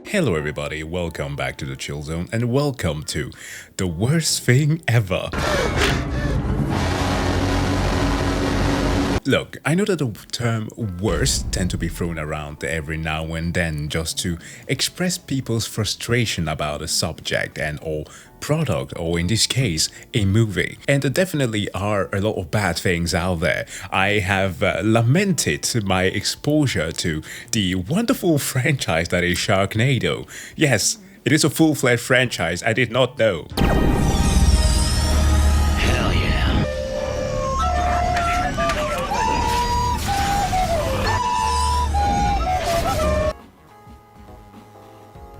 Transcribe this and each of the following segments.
Hello everybody, welcome back to the Chill Zone and welcome to the worst thing ever. Look, I know that the term worst tend to be thrown around every now and then just to express people's frustration about a subject and or product, or in this case, a movie. And there definitely are a lot of bad things out there. I have lamented my exposure to the wonderful franchise that is Sharknado. Yes, it is a full-fledged franchise, I did not know. Hell yeah.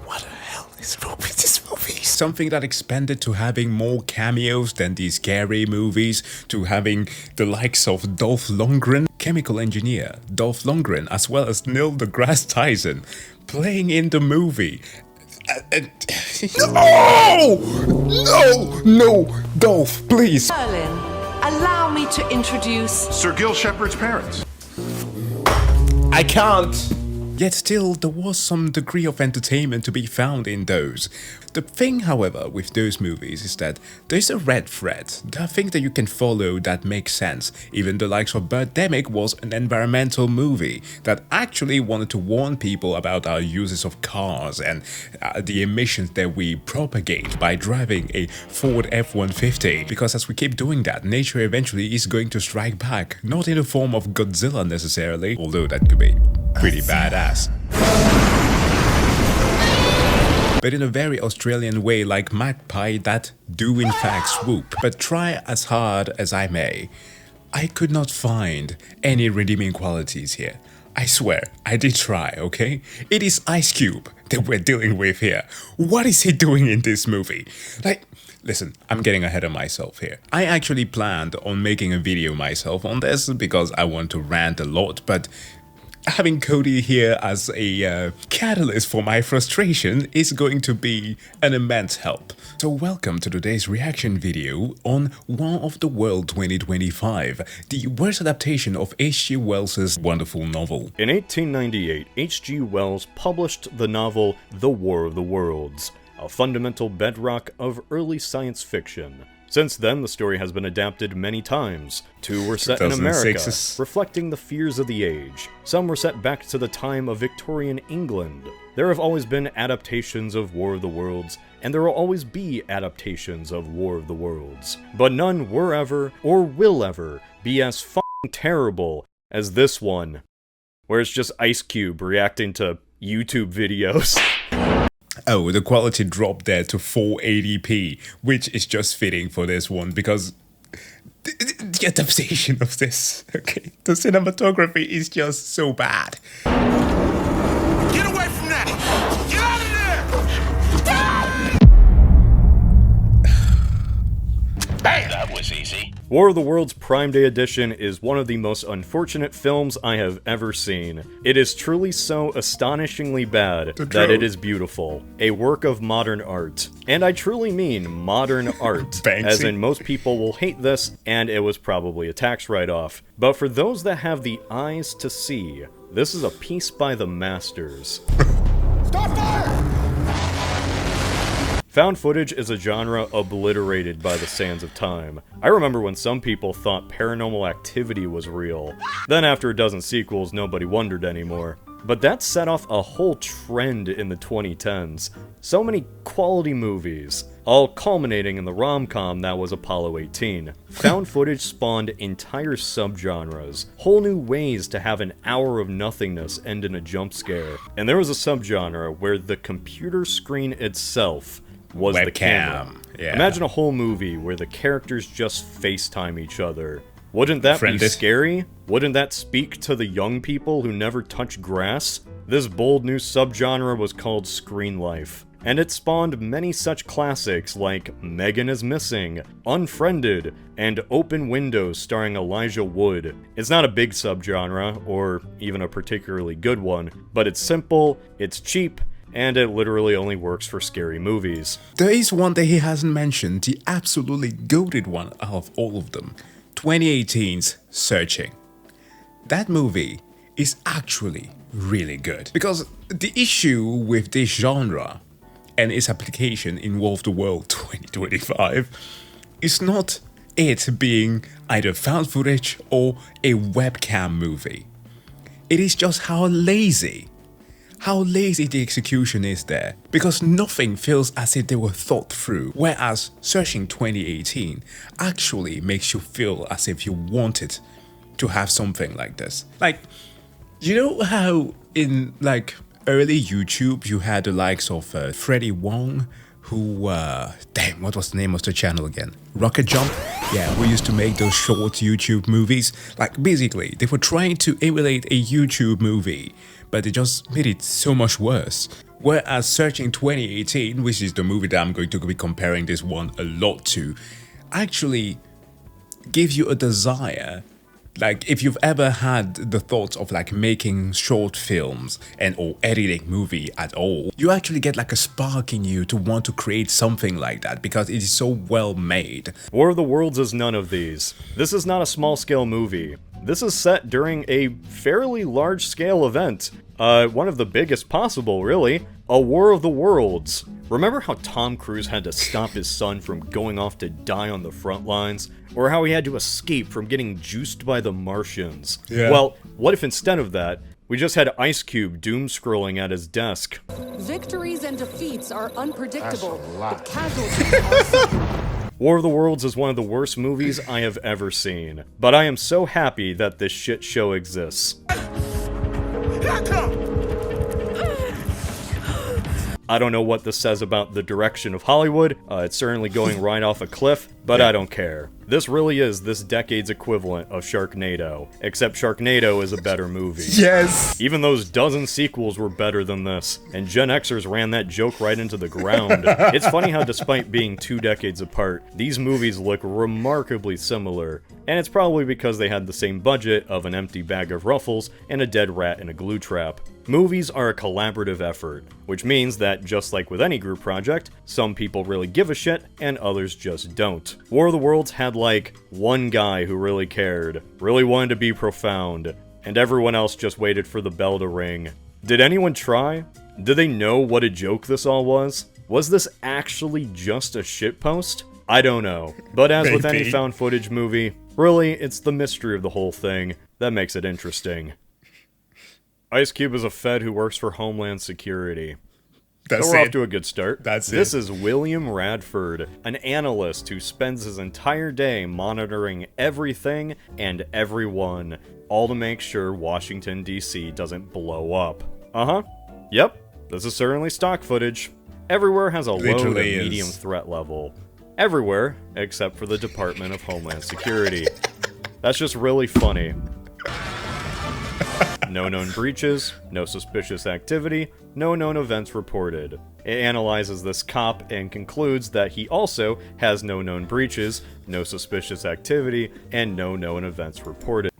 What the hell is wrong with this movie? Something that expanded to having more cameos than these scary movies, to having the likes of Dolph Lundgren, chemical engineer Dolph Lundgren, as well as Neil deGrasse Tyson playing in the movie. No, Dolph, please. Berlin, allow me to introduce Sir Gil Shepard's parents. I can't. Yet still, there was some degree of entertainment to be found in those. The thing, however, with those movies is that there's a red thread. There are things that you can follow that make sense. Even the likes of Birdemic was an environmental movie that actually wanted to warn people about our uses of cars and the emissions that we propagate by driving a Ford F-150. Because as we keep doing that, nature eventually is going to strike back. Not in the form of Godzilla necessarily, although that could be pretty badass. But in a very Australian way, like magpie that do in fact swoop. But try as hard as I may, I could not find any redeeming qualities here. I swear, I did try, okay? It is Ice Cube that we're dealing with here. What is he doing in this movie? Like, listen, I'm getting ahead of myself here. I actually planned on making a video myself on this because I want to rant a lot, but having Cody here as a catalyst for my frustration is going to be an immense help. So welcome to today's reaction video on War of the World 2025, the worst adaptation of H.G.Wells' wonderful novel. In 1898, H.G. Wells published the novel The War of the Worlds, a fundamental bedrock of early science fiction. Since then, the story has been adapted many times. Two were set in America, reflecting the fears of the age. Some were set back to the time of Victorian England. There have always been adaptations of War of the Worlds, and there will always be adaptations of War of the Worlds. But none were ever, or will ever, be as f***ing terrible as this one, where it's just Ice Cube reacting to YouTube videos. Oh, the quality dropped there to 480p, which is just fitting for this one because the adaptation of this, okay, the cinematography is just so bad. Get away from that! Get out of there! Bam! That was easy. War of the Worlds Prime Day Edition is one of the most unfortunate films I have ever seen. It is truly so astonishingly bad that it is beautiful. A work of modern art. And I truly mean modern art, as in most people will hate this, and it was probably a tax write-off. But for those that have the eyes to see, this is a piece by the masters. Stop fire! Found footage is a genre obliterated by the sands of time. I remember when some people thought Paranormal Activity was real. Then after a dozen sequels, nobody wondered anymore. But that set off a whole trend in the 2010s. So many quality movies, all culminating in the rom-com that was Apollo 18. Found footage spawned entire subgenres, whole new ways to have an hour of nothingness end in a jump scare. And there was a subgenre where the computer screen itself was the camera. Yeah. Imagine a whole movie where the characters just FaceTime each other. Wouldn't that be scary? Wouldn't that speak to the young people who never touch grass? This bold new subgenre was called Screen Life, and it spawned many such classics like Megan is Missing, Unfriended, and Open Windows starring Elijah Wood. It's not a big subgenre, or even a particularly good one, but it's simple, it's cheap, and it literally only works for scary movies. There is one that he hasn't mentioned, the absolutely goated one out of all of them. 2018's Searching. That movie is actually really good. Because the issue with this genre and its application in War of the World 2025 is not it being either found footage or a webcam movie. It is just how lazy the execution is there, because nothing feels as if they were thought through, whereas Searching 2018 actually makes you feel as if you wanted to have something like this. Like, you know how in like early YouTube you had the likes of Freddie Wong, who, damn, what was the name of the channel again? Rocket Jump? Yeah, who used to make those short YouTube movies. Like, basically, they were trying to emulate a YouTube movie, but they just made it so much worse. Whereas Searching 2018, which is the movie that I'm going to be comparing this one a lot to, actually gives you a desire. Like, if you've ever had the thoughts of like making short films and or editing movie at all, you actually get like a spark in you to want to create something like that because it is so well made. War of the Worlds is none of these. This is not a small-scale movie. This is set during a fairly large-scale event. One of the biggest possible, really. A War of the Worlds. Remember how Tom Cruise had to stop his son from going off to die on the front lines? Or how he had to escape from getting juiced by the Martians? Yeah. Well, what if instead of that, we just had Ice Cube doom-scrolling at his desk? Victories and defeats are unpredictable, but casualties are certain. War of the Worlds is one of the worst movies I have ever seen. But I am so happy that this shit show exists. Here I come! I don't know what this says about the direction of Hollywood. It's certainly going right off a cliff, but I don't care. This really is this decade's equivalent of Sharknado, except Sharknado is a better movie. Yes! Even those dozen sequels were better than this, and Gen Xers ran that joke right into the ground. It's funny how despite being 2 decades apart, these movies look remarkably similar, and it's probably because they had the same budget of an empty bag of Ruffles and a dead rat in a glue trap. Movies are a collaborative effort, which means that, just like with any group project, some people really give a shit and others just don't. War of the Worlds had like one guy who really cared, really wanted to be profound, and everyone else just waited for the bell to ring. Did anyone try? Did they know what a joke this all was? Was this actually just a shitpost? I don't know. But as with any found footage movie, really, it's the mystery of the whole thing that makes it interesting. Ice Cube is a Fed who works for Homeland Security. So we're off to a good start. This is William Radford, an analyst who spends his entire day monitoring everything and everyone, all to make sure Washington, D.C. doesn't blow up. Yep, this is certainly stock footage. Everywhere has a low to medium threat level. Everywhere, except for the Department of Homeland Security. That's just really funny. No known breaches, no suspicious activity, no known events reported. It analyzes this cop and concludes that he also has no known breaches, no suspicious activity, and no known events reported.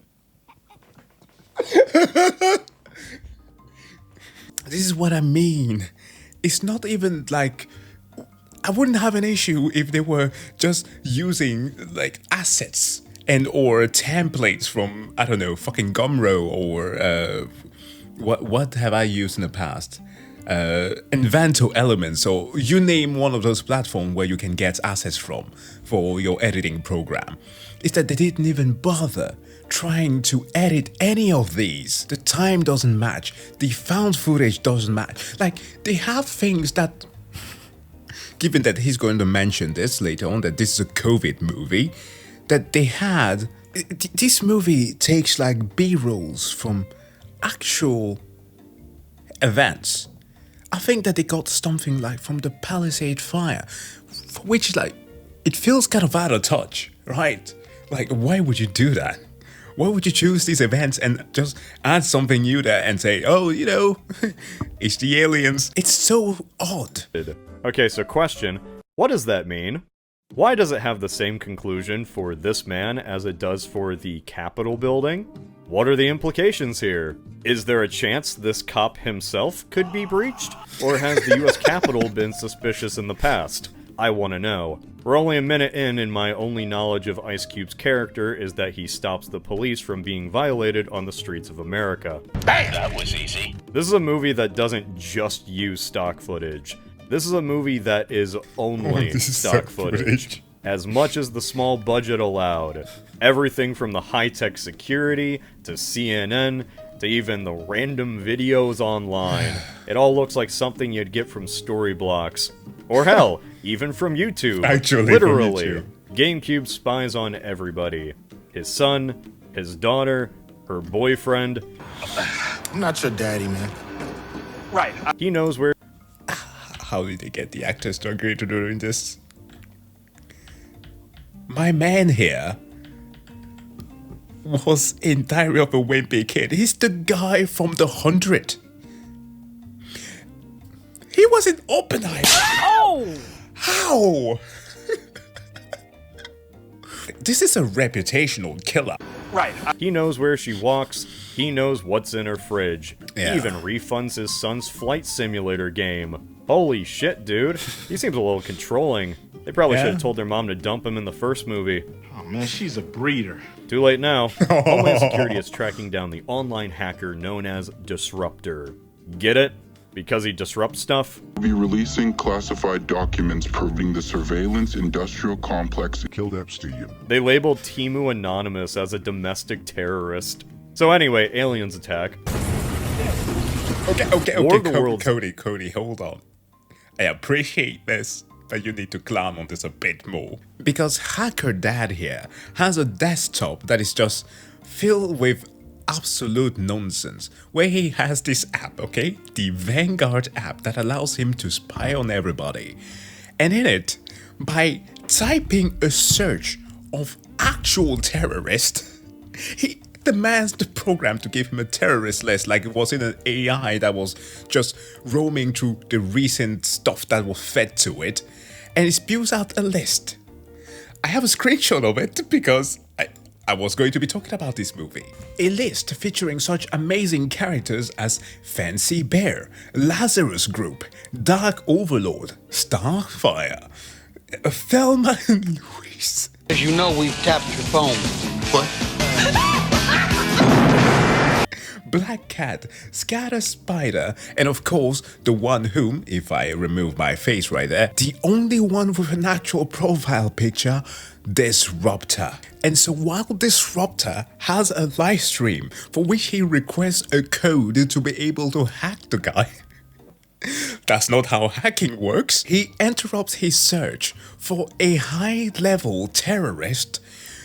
This is what I mean. It's not even like... I wouldn't have an issue if they were just using, like, assets and or templates from, I don't know, fucking Gumroad or what have I used in the past? Inventor Elements, or you name one of those platforms where you can get assets from for your editing program. It's that they didn't even bother trying to edit any of these. The time doesn't match. The found footage doesn't match. Like, they have things that, given that he's going to mention this later on, that this is a COVID movie, that they had... This movie takes like B-rolls from actual events. I think that they got something like from the Palisade fire, for which like, it feels kind of out of touch, right? Like, why would you do that? Why would you choose these events and just add something new there and say, oh, you know, it's the aliens? It's so odd. Okay, so question, what does that mean? Why does it have the same conclusion for this man as it does for the Capitol building? What are the implications here? Is there a chance this cop himself could be breached? Or has the US Capitol been suspicious in the past? I want to know. We're only a minute in, and my only knowledge of Ice Cube's character is that he stops the police from being violated on the streets of America. Bam! That was easy. This is a movie that doesn't just use stock footage. This is a movie that is only stock footage. As much as the small budget allowed. Everything from the high-tech security, to CNN, to even the random videos online. It all looks like something you'd get from Storyblocks. Or hell, even from YouTube. Actually, literally. from YouTube. GameCube spies on everybody. His son, his daughter, her boyfriend. I'm not your daddy, man. Right. He knows where... How did they get the actors to agree to doing this? My man here was in Diary of a Wimpy Kid. He's the guy from The 100. He was in Oppenheimer. Oh! How? This is a reputational killer. Right. He knows where she walks, he knows what's in her fridge. Yeah. He even refunds his son's flight simulator game. Holy shit, dude. He seems a little controlling. They probably should have told their mom to dump him in the first movie. Oh man, she's a breeder. Too late now. Homeland Security is tracking down the online hacker known as Disruptor. Get it? Because he disrupts stuff? Will be releasing classified documents proving the surveillance industrial complex that killed Epstein. They labeled Timu Anonymous as a domestic terrorist. So anyway, aliens attack. Okay, Cody, hold on. I appreciate this, but you need to clown on this a bit more. Because Hacker Dad here has a desktop that is just filled with absolute nonsense, where he has this app, okay? The Vanguard app that allows him to spy on everybody. And in it, by typing a search of actual terrorist, he demands the program to give him a terrorist list like it was in an AI that was just roaming through the recent stuff that was fed to it, and it spews out a list. I have a screenshot of it because I was going to be talking about this movie. A list featuring such amazing characters as Fancy Bear, Lazarus Group, Dark Overlord, Starfire, Thelma and Louise. As you know, we've tapped your phone. What? Black Cat, Scatter Spider, and of course, the one whom, if I remove my face right there, the only one with an actual profile picture, Disruptor. And so while Disruptor has a live stream for which he requests a code to be able to hack the guy, that's not how hacking works. He interrupts his search for a high-level terrorist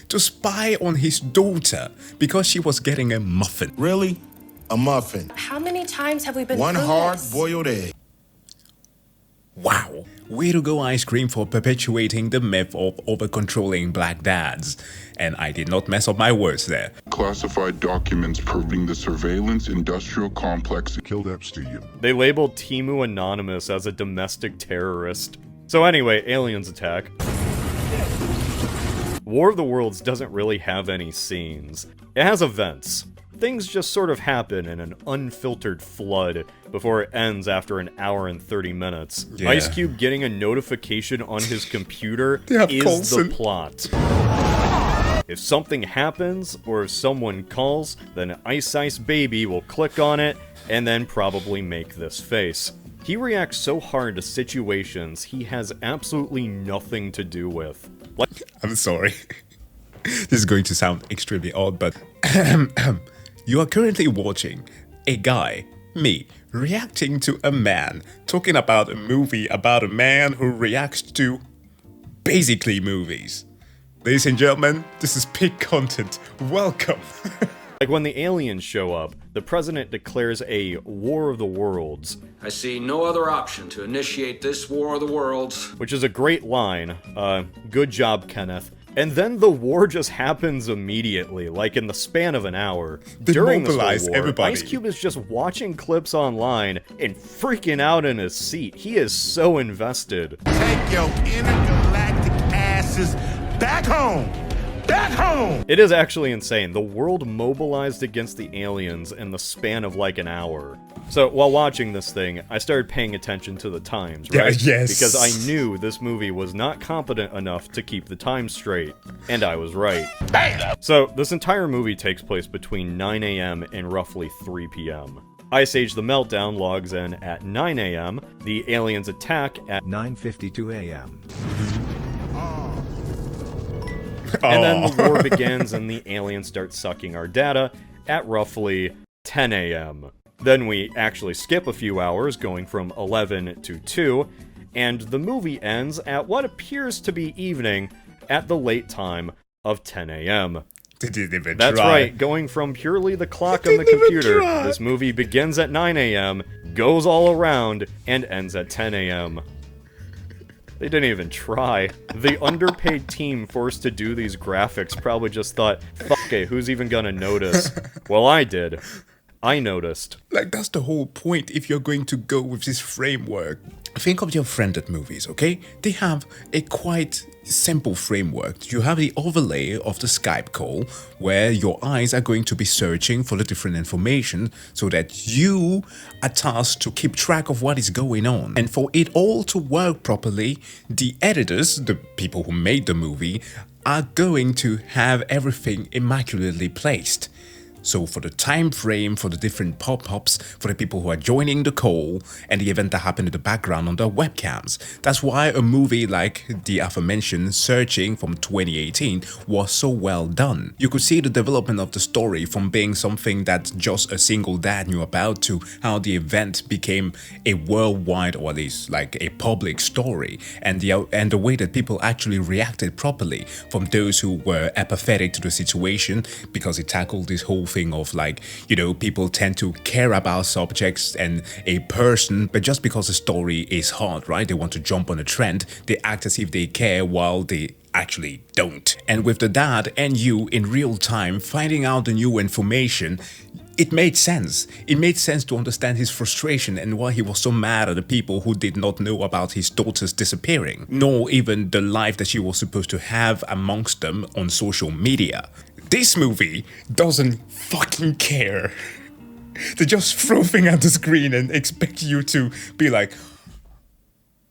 to spy on his daughter because she was getting a muffin. Really? A muffin. How many times have we been One through hard this? boiled egg. Wow. Way to go, Ice Cream, for perpetuating the myth of over-controlling black dads. And I did not mess up my words there. Classified documents proving the surveillance industrial complex that killed Epstein. They labeled Timu Anonymous as a domestic terrorist. So anyway, aliens attack. War of the Worlds doesn't really have any scenes. It has events. Things just sort of happen in an unfiltered flood before it ends after an hour and 30 minutes. Yeah. Ice Cube getting a notification on his computer Yeah, is Coulson. the plot. If something happens, or if someone calls, then Ice Baby will click on it, and then probably make this face. He reacts so hard to situations he has absolutely nothing to do with. Like, I'm sorry. This is going to sound extremely odd, but you are currently watching a guy, me, reacting to a man talking about a movie about a man who reacts to basically movies. Ladies and gentlemen, this is peak content. Welcome. like when the aliens show up, the president declares a War of the Worlds. I see no other option to initiate this War of the Worlds. Which is a great line. Good job, Kenneth. And then the war just happens immediately, like in the span of an hour. During this mobilize whole war, everybody. Ice Cube is just watching clips online and freaking out in his seat. He is so invested. Take your intergalactic asses back home! Back home! It is actually insane. The world mobilized against the aliens in the span of like an hour. So, while watching this thing, I started paying attention to the times, right? Yeah, yes. Because I knew this movie was not competent enough to keep the time straight. And I was right. So, this entire movie takes place between 9 a.m. and roughly 3 p.m. Ice Age the Meltdown logs in at 9 a.m., the aliens attack at 9:52 a.m. And then the war begins and the aliens start sucking our data at roughly 10 a.m. Then we actually skip a few hours, going from 11 to 2, and the movie ends at what appears to be evening at the late time of 10 a.m. That's right, going from purely the clock on the computer, this movie begins at 9 a.m., goes all around, and ends at 10 a.m. They didn't even try. The underpaid team forced to do these graphics probably just thought, fuck it, who's even gonna notice? Well, I did. I noticed. Like, that's the whole point if you're going to go with this framework. Think of your friended movies, okay? They have a quite simple framework. You have the overlay of the Skype call where your eyes are going to be searching for the different information so that you are tasked to keep track of what is going on. And for it all to work properly, the editors, the people who made the movie, are going to have everything immaculately placed. So for the time frame, for the different pop-ups, for the people who are joining the call, and the event that happened in the background on their webcams. That's why a movie like the aforementioned Searching from 2018 was so well done. You could see the development of the story from being something that just a single dad knew about to how the event became a worldwide, or at least like a public story, and the way that people actually reacted properly, from those who were apathetic to the situation because it tackled this whole thing of, like, you know, people tend to care about subjects and a person, but just because the story is hot, right? They want to jump on a trend, they act as if they care while they actually don't. And with the dad and you in real time finding out the new information, it made sense. It made sense to understand his frustration and why he was so mad at the people who did not know about his daughter's disappearing, nor even the life that she was supposed to have amongst them on social media. This movie doesn't fucking care. They just throw things at the screen and expect you to be like,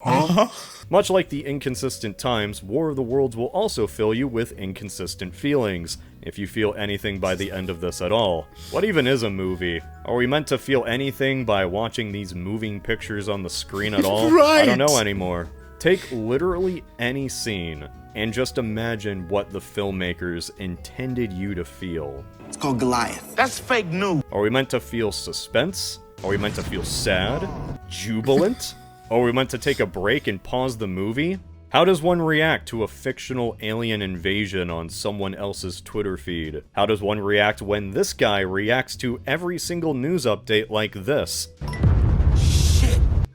huh? Much like the inconsistent times, War of the Worlds will also fill you with inconsistent feelings, if you feel anything by the end of this at all. What even is a movie? Are we meant to feel anything by watching these moving pictures on the screen at all? Right. I don't know anymore. Take literally any scene, and just imagine what the filmmakers intended you to feel. It's called Goliath. That's fake news. Are we meant to feel suspense? Are we meant to feel sad? Jubilant? Are we meant to take a break and pause the movie? How does one react to a fictional alien invasion on someone else's Twitter feed? How does one react when this guy reacts to every single news update like this?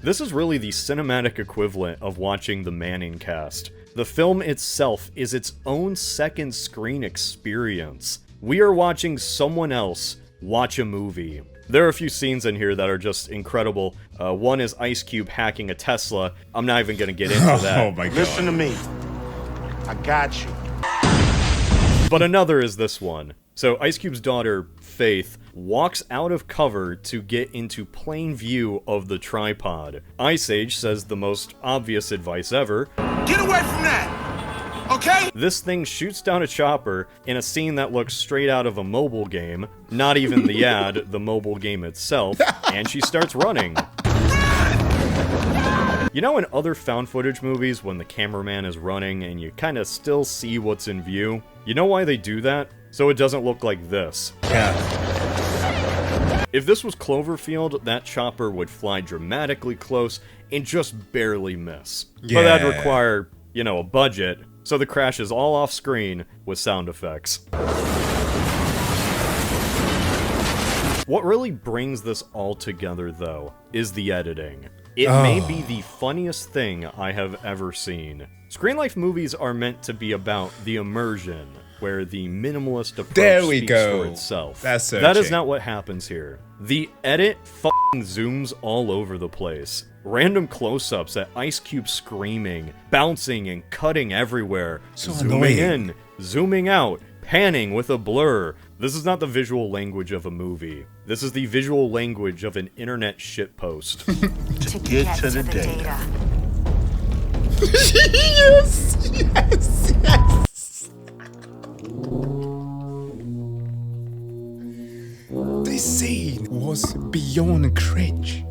This is really the cinematic equivalent of watching the Manning cast. The film itself is its own second screen experience. We are watching someone else watch a movie. There are a few scenes in here that are just incredible. One is Ice Cube hacking a Tesla. I'm not even gonna get into that. Oh my god. Listen to me. I got you. But another is this one. So Ice Cube's daughter, Faith, walks out of cover to get into plain view of the tripod. Ice Age says the most obvious advice ever. Get away from that! Okay? This thing shoots down a chopper in a scene that looks straight out of a mobile game, not even the ad, the mobile game itself, and she starts running. You know, in other found footage movies, when the cameraman is running and you kinda still see what's in view? You know why they do that? So it doesn't look like this. Yeah. If this was Cloverfield, that chopper would fly dramatically close and just barely miss. Yeah. But that'd require, you know, a budget, so the crash is all off screen with sound effects. What really brings this all together, though, is the editing. It may be the funniest thing I have ever seen. Screen Life movies are meant to be about the immersion, where the minimalist approach speaks for itself. That is not what happens here. The edit f***ing zooms all over the place. Random close-ups at Ice Cube screaming, bouncing and cutting everywhere, So zooming annoying. in, zooming out, panning with a blur, This is not the visual language of a movie. This is the visual language of an internet shitpost. To get to the data. Yes, yes, yes. This scene was beyond cringe.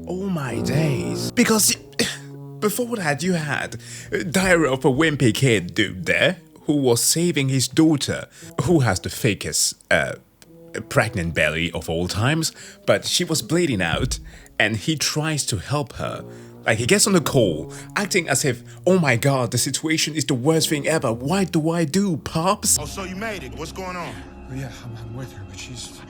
Oh my days. Because before that you had Diary of a Wimpy Kid dude there who was saving his daughter, who has the fakest pregnant belly of all times, but she was bleeding out and he tries to help her. Like, he gets on the call, acting as if, oh my god, the situation is the worst thing ever. What do I do, Pops? Oh, so you made it. What's going on? Oh, yeah, I'm with her, but she's...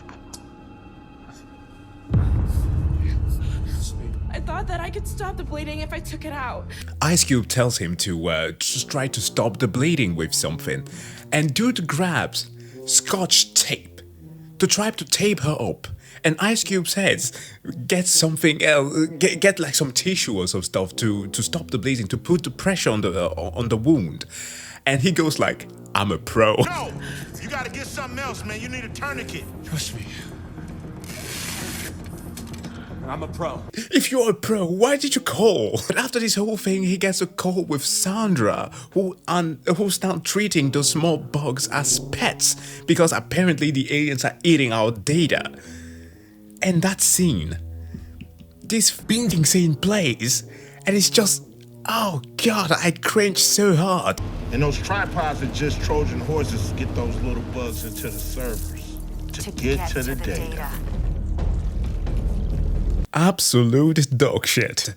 I thought that I could stop the bleeding if I took it out. Ice Cube tells him to just try to stop the bleeding with something. And dude grabs scotch tape to try to tape her up. And Ice Cube says, get something else, get like some tissue or some stuff to stop the bleeding, to put the pressure on the wound. And he goes like, I'm a pro. No! You gotta get something else, man. You need a tourniquet. Trust me. I'm a pro. If you're a pro, why did you call? But after this whole thing, he gets a call with Sandra, who's now treating those small bugs as pets, because apparently the aliens are eating our data. And that scene, this painting scene plays, and it's just, oh god, I cringe so hard. And those tripods are just Trojan horses to get those little bugs into the servers. To get to the data. Absolute dog shit.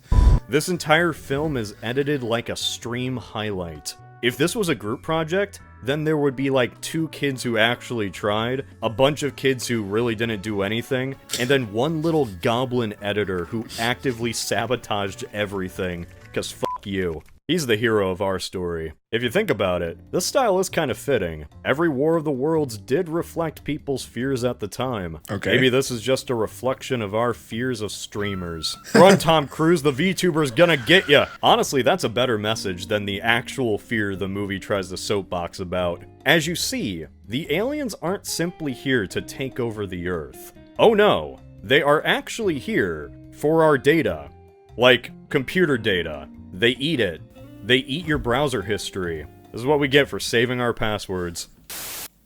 This entire film is edited like a stream highlight. If this was a group project, then there would be like 2 kids who actually tried, a bunch of kids who really didn't do anything, and then one little goblin editor who actively sabotaged everything, cause fuck you. He's the hero of our story. If you think about it, this style is kind of fitting. Every War of the Worlds did reflect people's fears at the time. Okay. Maybe this is just a reflection of our fears of streamers. Run, Tom Cruise, the VTuber's gonna get ya! Honestly, that's a better message than the actual fear the movie tries to soapbox about. As you see, the aliens aren't simply here to take over the Earth. Oh no, they are actually here for our data. Like, computer data. They eat it. They eat your browser history. This is what we get for saving our passwords.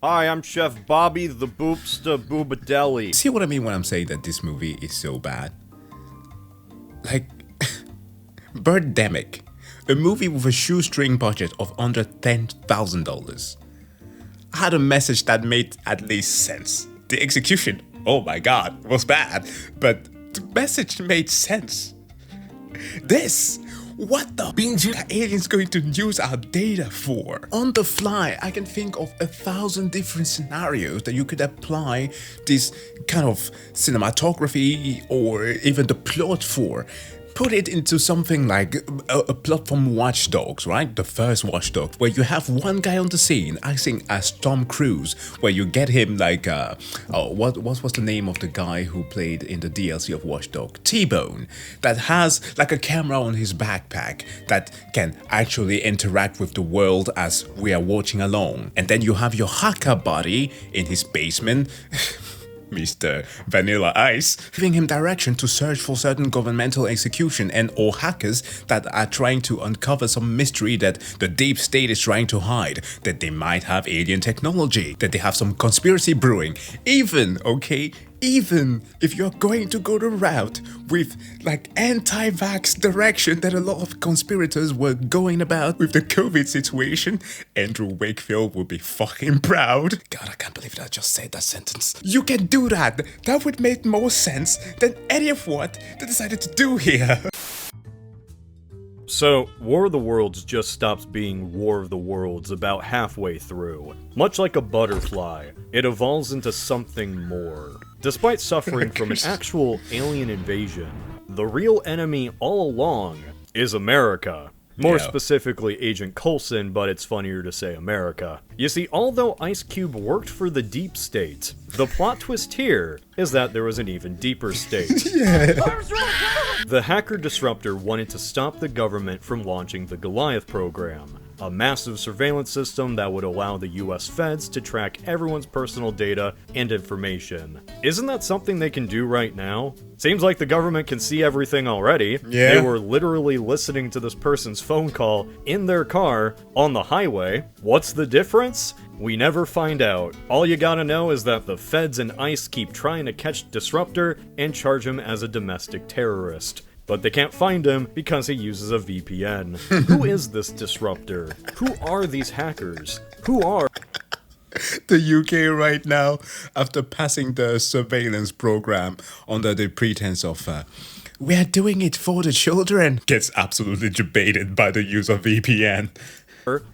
Hi, I'm Chef Bobby the Boopsta Boobadelli. See what I mean when I'm saying that this movie is so bad? Like, Birdemic, a movie with a shoestring budget of under $10,000, had a message that made at least sense. The execution, oh my god, was bad, but the message made sense. This, what the beans are aliens going to use our data for? On the fly, I can think of 1,000 different scenarios that you could apply this kind of cinematography or even the plot for. Put it into something like a plot from Watch Dogs, right? The first Watch Dogs, where you have one guy on the scene acting as Tom Cruise, where you get him like, what was the name of the guy who played in the DLC of Watch Dogs? T-Bone, that has like a camera on his backpack that can actually interact with the world as we are watching along. And then you have your hacker buddy in his basement, Mr. Vanilla Ice, giving him direction to search for certain governmental execution and or hackers that are trying to uncover some mystery that the deep state is trying to hide, that they might have alien technology, that they have some conspiracy brewing. Even if you're going to go the route with like anti-vax direction that a lot of conspirators were going about with the COVID situation, Andrew Wakefield would be fucking proud. God, I can't believe that I just said that sentence. You can do that. That would make more sense than any of what they decided to do here. So, War of the Worlds just stops being War of the Worlds about halfway through. Much like a butterfly, it evolves into something more. Despite suffering from an actual alien invasion, the real enemy all along is America. More specifically, Agent Coulson, but it's funnier to say America. You see, although Ice Cube worked for the deep state, the plot twist here is that there was an even deeper state. The hacker disruptor wanted to stop the government from launching the Goliath program. a massive surveillance system that would allow the US feds to track everyone's personal data and information. Isn't that something they can do right now? Seems like the government can see everything already. Yeah. They were literally listening to this person's phone call in their car on the highway. What's the difference? We never find out. All you gotta know is that the feds and ICE keep trying to catch Disruptor and charge him as a domestic terrorist. But they can't find him because he uses a VPN. Who is this Disruptor? Who are these hackers? Who are the UK right now, after passing the surveillance program under the pretense of we are doing it for the children, gets absolutely debated by the use of VPN.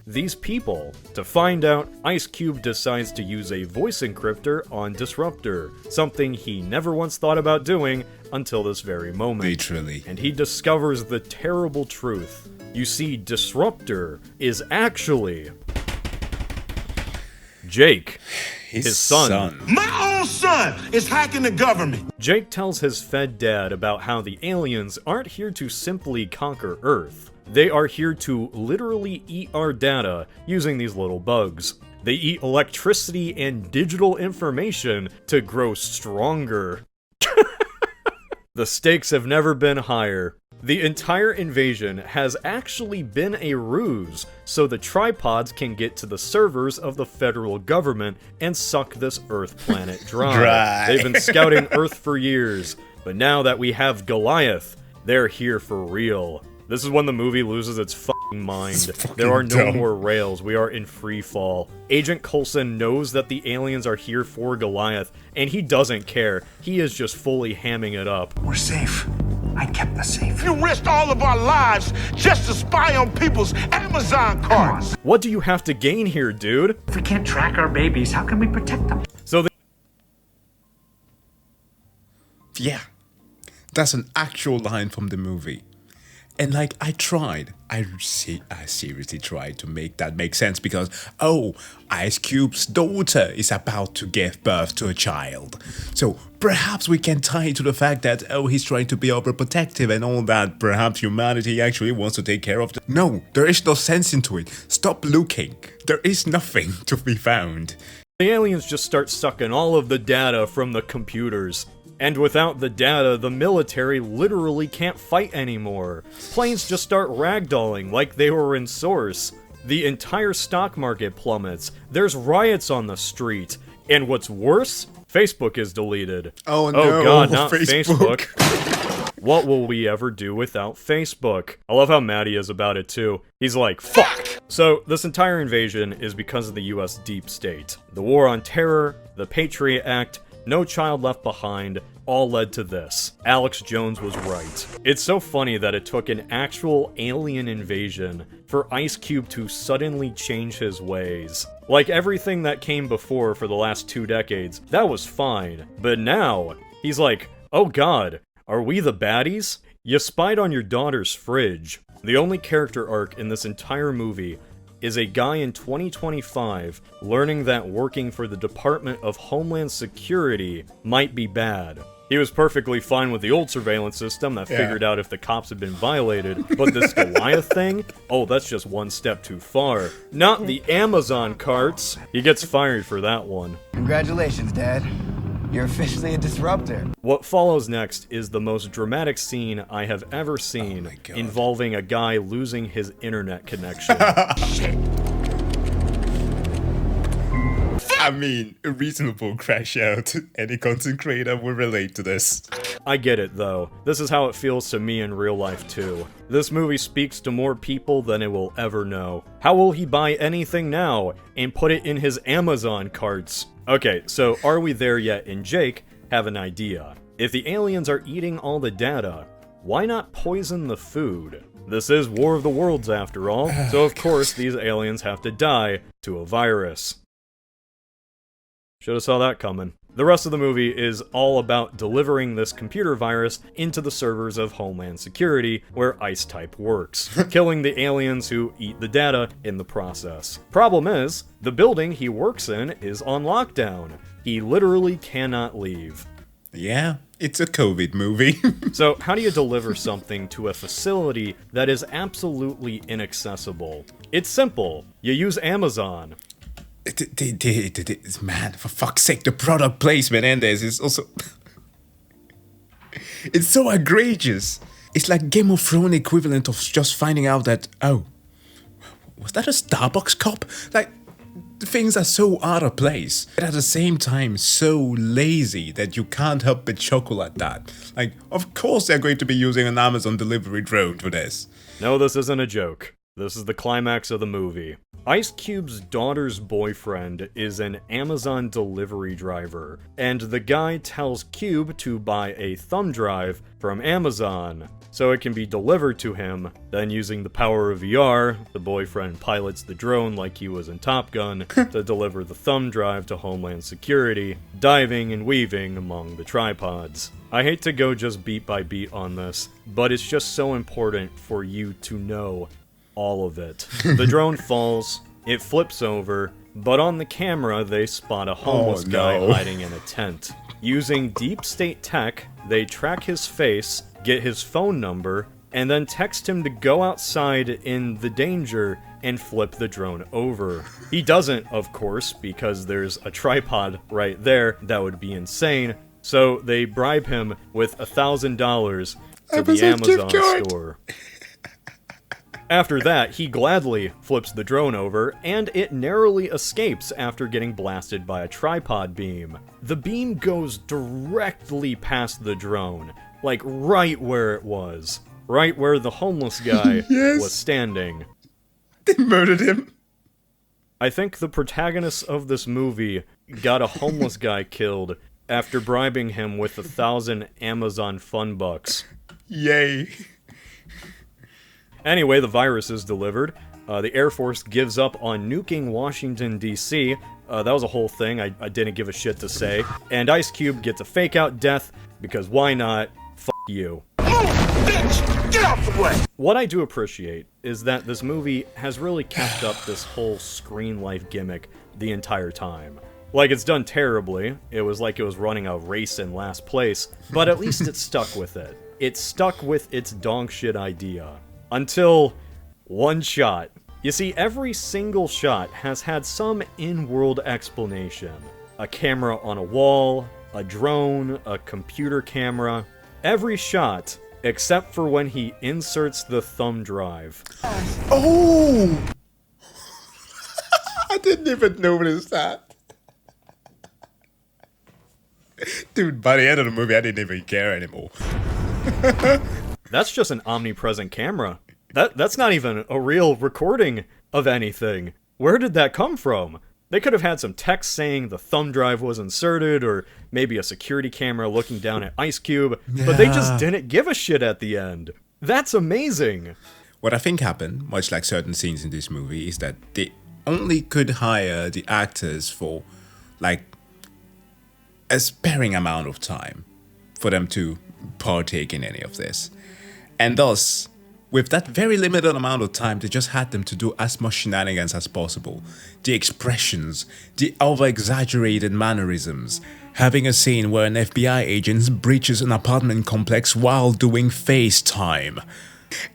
these people? To find out, Ice Cube decides to use a voice encryptor on Disruptor, something he never once thought about doing until this very moment. Literally. And he discovers the terrible truth. You see, Disruptor is actually Jake, his son. My own son is hacking the government. Jake tells his Fed dad about how the aliens aren't here to simply conquer Earth. They are here to literally eat our data using these little bugs. They eat electricity and digital information to grow stronger. The stakes have never been higher. The entire invasion has actually been a ruse, so the tripods can get to the servers of the federal government and suck this Earth planet dry. They've been scouting Earth for years, but now that we have Goliath, they're here for real. This is when the movie loses its fucking mind. There are no more rails, we are in free fall. Agent Coulson knows that the aliens are here for Goliath, and he doesn't care. He is just fully hamming it up. We're safe. I kept the safe. You risked all of our lives just to spy on people's Amazon carts. What do you have to gain here, dude? If we can't track our babies, how can we protect them? So yeah, that's an actual line from the movie. And like, I seriously tried to make that make sense because, oh, Ice Cube's daughter is about to give birth to a child. So perhaps we can tie it to the fact that, oh, he's trying to be overprotective and all that. Perhaps humanity actually wants to take care of the... No, there is no sense into it. Stop looking. There is nothing to be found. the aliens just start sucking all of the data from the computers. And without the data, the military literally can't fight anymore. Planes just start ragdolling like they were in Source. The entire stock market plummets. There's riots on the street. And what's worse? Facebook is deleted. Oh no, oh god, not Facebook. What will we ever do without Facebook? I love how mad he is about it too. He's like, fuck! So, this entire invasion is because of the US deep state. The war on terror, the Patriot Act, No Child Left Behind, all led to this. Alex Jones was right. It's so funny that it took an actual alien invasion for Ice Cube to suddenly change his ways. Like everything that came before for the last 2 decades, that was fine. But now, he's like, oh god, are we the baddies? You spied on your daughter's fridge. The only character arc in this entire movie is a guy in 2025 learning that working for the Department of Homeland Security might be bad. He was perfectly fine with the old surveillance system that figured out if the cops had been violated, but this Goliath thing? Oh, that's just one step too far. Not the Amazon carts! He gets fired for that one. Congratulations, Dad. You're officially a disruptor. What follows next is the most dramatic scene I have ever seen involving a guy losing his internet connection. I mean, a reasonable crash out. Any content creator will relate to this. I get it, though. This is how it feels to me in real life, too. This movie speaks to more people than it will ever know. How will he buy anything now and put it in his Amazon carts? Okay, so are we there yet? And Jake have an idea. If the aliens are eating all the data, why not poison the food? This is War of the Worlds, after all, so of course these aliens have to die to a virus. Should've saw that coming. The rest of the movie is all about delivering this computer virus into the servers of Homeland Security, where ICE-type works, killing the aliens who eat the data in the process. Problem is, the building he works in is on lockdown. He literally cannot leave. Yeah, it's a COVID movie. So how do you deliver something to a facility that is absolutely inaccessible? It's simple. You use Amazon. Man, for fuck's sake, the product placement in this is also... It's so egregious. It's like Game of Thrones equivalent of just finding out that, oh, was that a Starbucks cup? Like, things are so out of place, but at the same time so lazy that you can't help but chuckle at that. Like, of course they're going to be using an Amazon delivery drone for this. No, this isn't a joke. This is the climax of the movie. Ice Cube's daughter's boyfriend is an Amazon delivery driver, and the guy tells Cube to buy a thumb drive from Amazon so it can be delivered to him. Then, using the power of VR, the boyfriend pilots the drone like he was in Top Gun to deliver the thumb drive to Homeland Security, diving and weaving among the tripods. I hate to go just beat by beat on this, but it's just so important for you to know all of it. The drone falls, it flips over, but on the camera they spot a homeless guy hiding in a tent. Using deep state tech, they track his face, get his phone number, and then text him to go outside in the danger and flip the drone over. He doesn't, of course, because there's a tripod right there. That would be insane. So they bribe him with $1,000 to the Amazon store. After that, he gladly flips the drone over, and it narrowly escapes after getting blasted by a tripod beam. The beam goes directly past the drone, like right where it was. Right where the homeless guy was standing. They murdered him. I think the protagonists of this movie got a homeless guy killed after bribing him with 1,000 Amazon fun bucks. Yay. Anyway, the virus is delivered. The Air Force gives up on nuking Washington, D.C. That was a whole thing I didn't give a shit to say. And Ice Cube gets a fake-out death, because why not? F*** you. Bitch! Get out the way! What I do appreciate is that this movie has really kept up this whole screen life gimmick the entire time. Like, it's done terribly. It was like it was running a race in last place, but at least it stuck with it. It stuck with its dog shit idea. Until one shot. You see, every single shot has had some in-world explanation. A camera on a wall, a drone, a computer camera. Every shot, except for when he inserts the thumb drive. Oh! I didn't even notice that. Dude, by the end of the movie, I didn't even care anymore. That's just an omnipresent camera. That's not even a real recording of anything. Where did that come from? They could have had some text saying the thumb drive was inserted, or maybe a security camera looking down at Ice Cube, but they just didn't give a shit at the end. That's amazing. What I think happened, much like certain scenes in this movie, is that they only could hire the actors for, like, a sparing amount of time for them to partake in any of this. And thus, with that very limited amount of time, they just had them to do as much shenanigans as possible. The expressions, the over-exaggerated mannerisms, having a scene where an FBI agent breaches an apartment complex while doing FaceTime.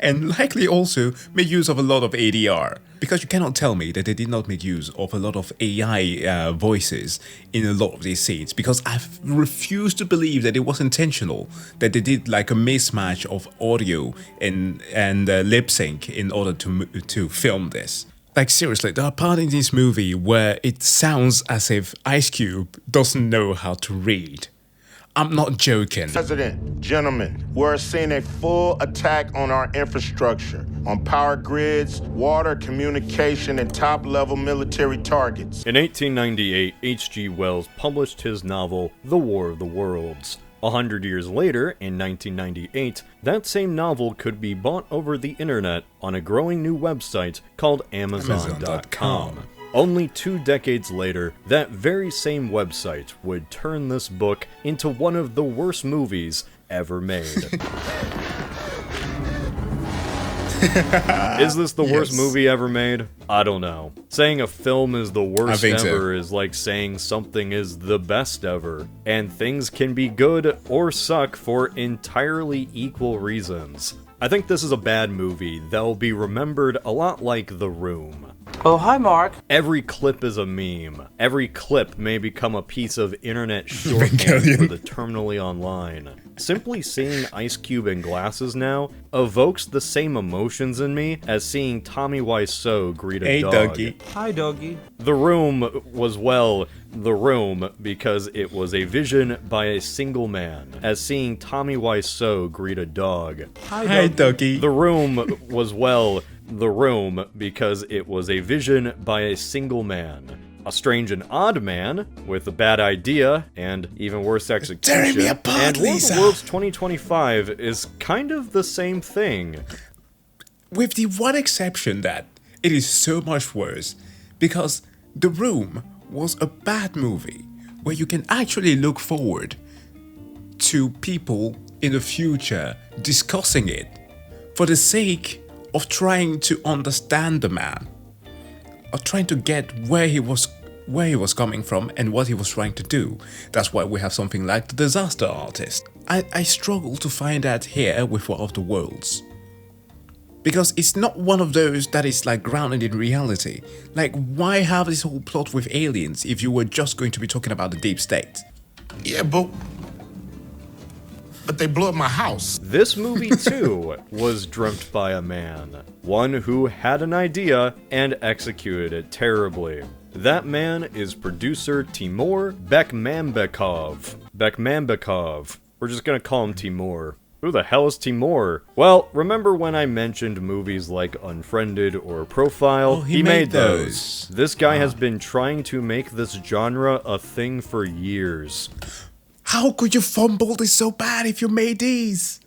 And likely also make use of a lot of ADR, because you cannot tell me that they did not make use of a lot of AI voices in a lot of these scenes, because I refuse to believe that it was intentional, that they did like a mismatch of audio and lip sync in order to film this. Like, seriously, there are parts in this movie where it sounds as if Ice Cube doesn't know how to read. I'm not joking. President, gentlemen, we're seeing a full attack on our infrastructure, on power grids, water, communication, and top-level military targets. In 1898, H.G.Wells published his novel, The War of the Worlds. 100 years later, in 1998, that same novel could be bought over the internet on a growing new website called Amazon.com. Only 2 decades later, that very same website would turn this book into one of the worst movies ever made. Is this the worst movie ever made? I don't know. Saying a film is the worst ever is like saying something is the best ever. And things can be good or suck for entirely equal reasons. I think this is a bad movie that'll be remembered a lot like The Room. Oh, hi, Mark. Every clip is a meme. Every clip may become a piece of internet shorthand for the terminally online. Simply seeing Ice Cube in glasses now evokes the same emotions in me as seeing Tommy Wiseau greet a dog. Doggy. Hi, doggy. The Room was, well, The Room because it was a vision by a single man, as seeing Tommy Wiseau greet a dog. Hi, doggy. The Room was, well, The Room because it was a vision by a single man. A strange and odd man with a bad idea and even worse execution. And War of the Worlds 2025 is kind of the same thing. With the one exception that it is so much worse because The Room was a bad movie where you can actually look forward to people in the future discussing it for the sake of trying to understand the man, or trying to get where he was coming from and what he was trying to do. That's why we have something like The Disaster Artist. I struggle to find that here with War of the Worlds. Because it's not one of those that is like grounded in reality. Like, why have this whole plot with aliens if you were just going to be talking about the deep state? Yeah, but they blew up my house. This movie, too, was dreamt by a man. One who had an idea and executed it terribly. That man is producer Timur Bekmambetov. Bekmambetov. We're just gonna call him Timur. Who the hell is Timur? Well, remember when I mentioned movies like Unfriended or Profile? Oh, he made those. This guy has been trying to make this genre a thing for years. How could you fumble this so bad if you made these?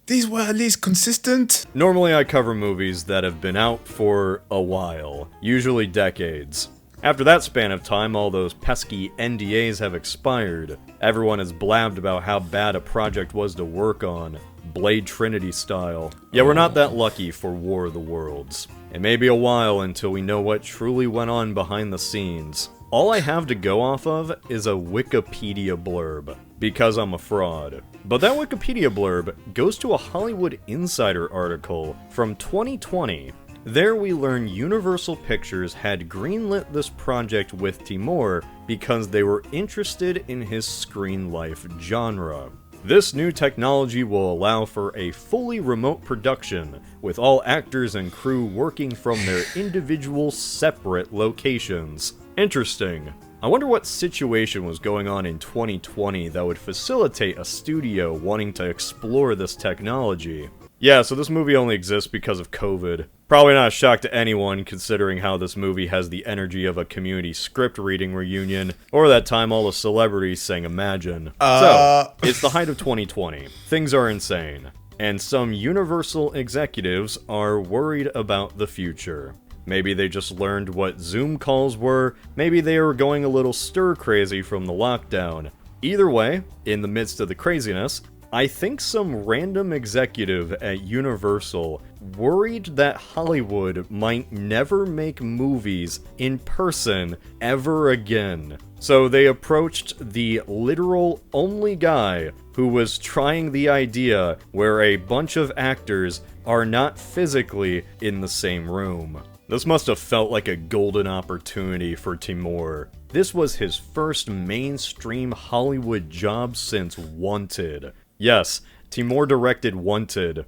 These were at least consistent. Normally I cover movies that have been out for a while, usually decades. After that span of time, all those pesky NDAs have expired. Everyone has blabbed about how bad a project was to work on, Blade Trinity style. Yeah, we're not that lucky for War of the Worlds. It may be a while until we know what truly went on behind the scenes. All I have to go off of is a Wikipedia blurb, because I'm a fraud. But that Wikipedia blurb goes to a Hollywood Insider article from 2020. There we learn Universal Pictures had greenlit this project with Timur because they were interested in his screen life genre. This new technology will allow for a fully remote production, with all actors and crew working from their individual separate locations. Interesting. I wonder what situation was going on in 2020 that would facilitate a studio wanting to explore this technology. Yeah, so this movie only exists because of COVID. Probably not a shock to anyone, considering how this movie has the energy of a community script reading reunion, or that time all the celebrities sang Imagine. So, it's the height of 2020. Things are insane. And some Universal executives are worried about the future. Maybe they just learned what Zoom calls were, maybe they were going a little stir-crazy from the lockdown. Either way, in the midst of the craziness, I think some random executive at Universal worried that Hollywood might never make movies in person ever again. So they approached the literal only guy who was trying the idea where a bunch of actors are not physically in the same room. This must have felt like a golden opportunity for Timur. This was his first mainstream Hollywood job since Wanted. Yes, Timur directed Wanted.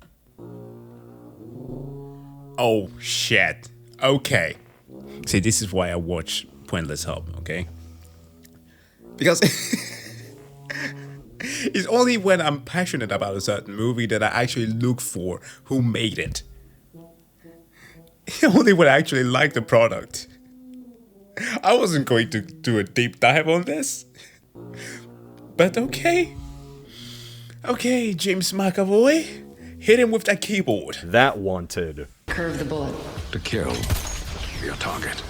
Oh, shit. Okay. See, this is why I watch PointlessHub, okay? Because it's only when I'm passionate about a certain movie that I actually look for who made it. Only when I actually like the product. I wasn't going to do a deep dive on this. But okay. Okay, James McAvoy. Hit him with that keyboard. That Wanted. Curve the bullet. To kill your target.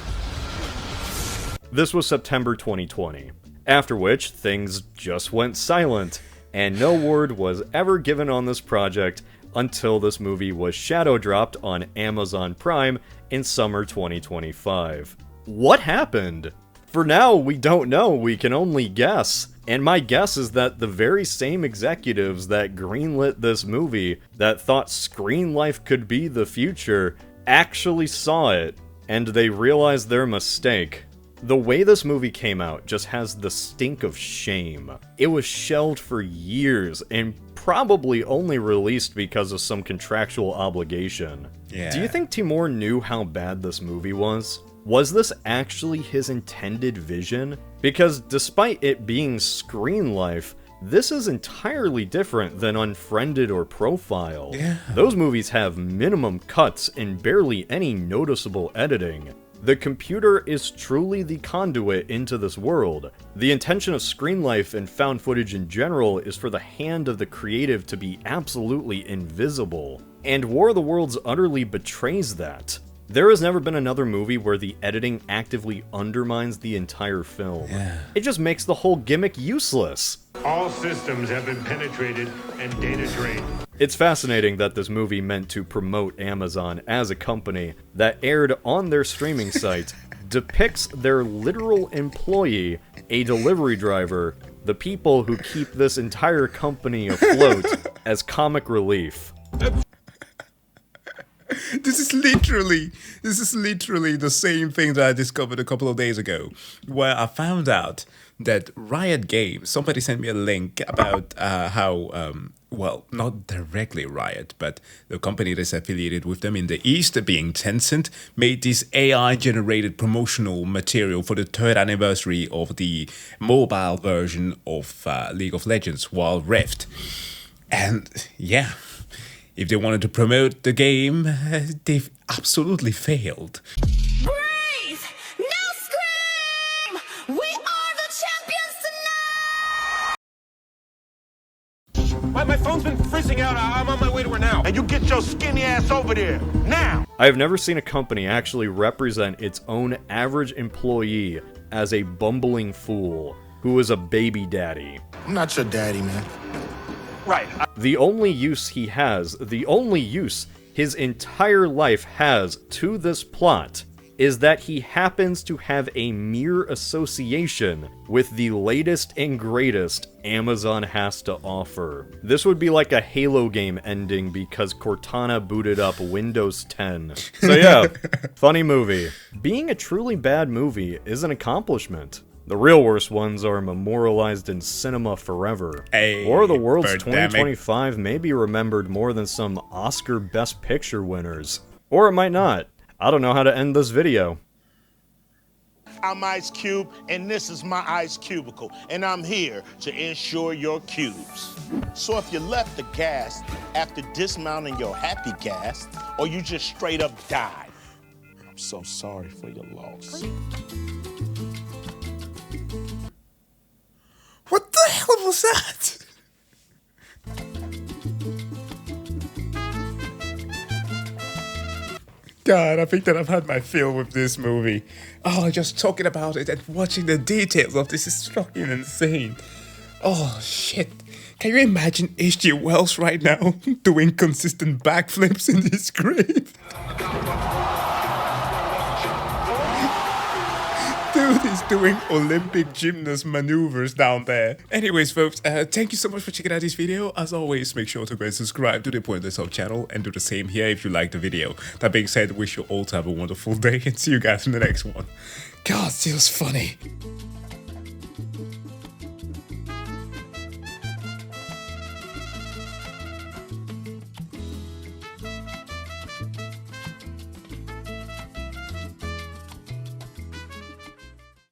This was September 2020, after which things just went silent, and no word was ever given on this project until this movie was shadow dropped on Amazon Prime in summer 2025. What happened? For now, we don't know, we can only guess. And my guess is that the very same executives that greenlit this movie, that thought screen life could be the future, actually saw it, and they realized their mistake. The way this movie came out just has the stink of shame. It was shelved for years, and probably only released because of some contractual obligation. Yeah. Do you think Timur knew how bad this movie was? Was this actually his intended vision? Because despite it being screen life, this is entirely different than Unfriended or Profile. Yeah. Those movies have minimum cuts and barely any noticeable editing. The computer is truly the conduit into this world. The intention of screen life and found footage in general is for the hand of the creative to be absolutely invisible. And War of the Worlds utterly betrays that. There has never been another movie where the editing actively undermines the entire film. Yeah. It just makes the whole gimmick useless. All systems have been penetrated and data drained. It's fascinating that this movie meant to promote Amazon as a company that aired on their streaming site depicts their literal employee, a delivery driver, the people who keep this entire company afloat, as comic relief. This is literally the same thing that I discovered a couple of days ago, where I found out that Riot Games, somebody sent me a link about how, well, not directly Riot, but the company that's affiliated with them in the East, being Tencent, made this AI-generated promotional material for the 3rd anniversary of the mobile version of League of Legends, Wild Rift. And yeah, if they wanted to promote the game, they've absolutely failed. Breathe! No scream! We are the champions tonight! My phone's been freezing out. I'm on my way to her now. And you get your skinny ass over there, now! I have never seen a company actually represent its own average employee as a bumbling fool who is a baby daddy. I'm not your daddy, man. Right. The only use he has, the only use his entire life has to this plot, is that he happens to have a mere association with the latest and greatest Amazon has to offer. This would be like a Halo game ending because Cortana booted up Windows 10. So yeah, funny movie. Being a truly bad movie is an accomplishment. The real worst ones are memorialized in cinema forever. Hey, War of the Worlds Birdemic. 2025 may be remembered more than some Oscar Best Picture winners. Or it might not. I don't know how to end this video. I'm Ice Cube, and this is my ice cubicle, and I'm here to ensure your cubes. So if you left the gas after dismounting your happy gas, or you just straight up died, I'm so sorry for your loss. What the hell was that? God, I think that I've had my fill with this movie. Oh, just talking about it and watching the details of this is fucking insane. Oh, shit. Can you imagine H.G.Wells right now doing consistent backflips in his grave? Dude is doing Olympic gymnast maneuvers down there. Anyways, folks, thank you so much for checking out this video. As always, make sure to go and subscribe to the PointlessHub channel and do the same here if you liked the video. That being said, wish you all to have a wonderful day and see you guys in the next one. God, this was funny.